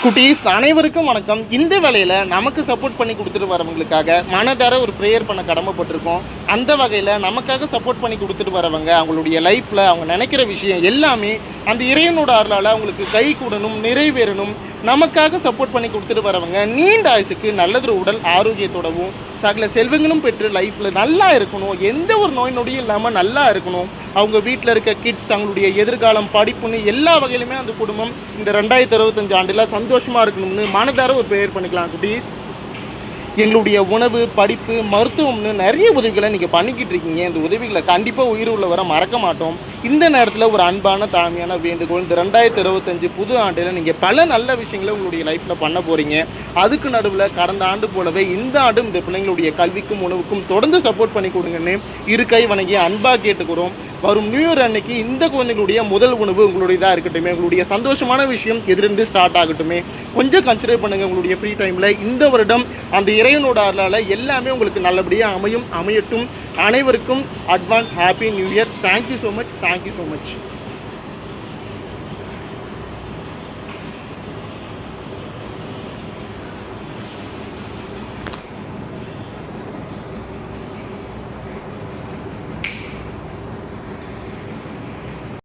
குட்டீஸ் அனைவருக்கும் வணக்கம். இந்த வேலையில் நமக்கு சப்போர்ட் பண்ணி கொடுத்துட்டு வரவங்களுக்காக மனதார ஒரு ப்ரேயர் பண்ண கடமைப்பட்டிருக்கோம். அந்த வகையில் நமக்காக சப்போர்ட் பண்ணி கொடுத்துட்டு வரவங்க அவங்களுடைய லைஃப்பில் அவங்க நினைக்கிற விஷயம் எல்லாமே அந்த இறைவனோட அருளால் அவங்களுக்கு கை கூடணும், நிறைவேறணும். நமக்காக சப்போர்ட் பண்ணி கொடுத்துட்டு வரவங்க நீண்ட ஆயுசுக்கு நல்லதொரு உடல் ஆரோக்கியத்தோடவும் சகல செல்வங்களும் பெற்று லைஃப்பில் நல்லா இருக்கணும், எந்த ஒரு நோய் நொடியும் இல்லாமல் நல்லா இருக்கணும். அவங்க வீட்டில் இருக்க கிட்ஸ் அவங்களுடைய எதிர்காலம் படிப்புன்னு எல்லா வகையிலுமே அந்த குடும்பம் இந்த 2025 ஆண்டில் சந்தோஷமாக இருக்கணும்னு மனதார ஒரு ப்ரேயர் பண்ணிக்கலாம் குட்டீஸ். எங்களுடைய உணவு, படிப்பு, மருத்துவம்னு நிறைய உதவிகளை நீங்கள் பண்ணிக்கிட்டு இருக்கீங்க. இந்த உதவிகளை கண்டிப்பாக உயிர் உள்ளவரை மறக்க மாட்டோம். இந்த நேரத்தில் ஒரு அன்பான தாழ்மையான வேண்டுகோள், இந்த 2025 புது ஆண்டில் நீங்கள் பல நல்ல விஷயங்களை உங்களுடைய லைஃப்பில் பண்ண போகிறீங்க. அதுக்கு நடுவில் கடந்த ஆண்டு போலவே இந்த ஆண்டும் இந்த பிள்ளைங்களுடைய கல்விக்கும் உணவுக்கும் தொடர்ந்து சப்போர்ட் பண்ணி கொடுங்கன்னு இரு கை வணங்கி அன்பாக கேட்டுக்கிறோம். வரும் நியூ இயர் அன்னைக்கு இந்த குழந்தைகளுடைய முதல் உணவு உங்களுடையதாக இருக்கட்டுமே. உங்களுடைய சந்தோஷமான விஷயம் எதிலிருந்து ஸ்டார்ட் ஆகட்டுமே. கொஞ்சம் கன்சிடர் பண்ணுங்கள் உங்களுடைய ஃப்ரீ டைமில். இந்த வருடம் அந்த இறைவனோட அருளால் எல்லாமே உங்களுக்கு நல்லபடியாக அமையட்டும். அனைவருக்கும் advance happy new year. Thank you so much.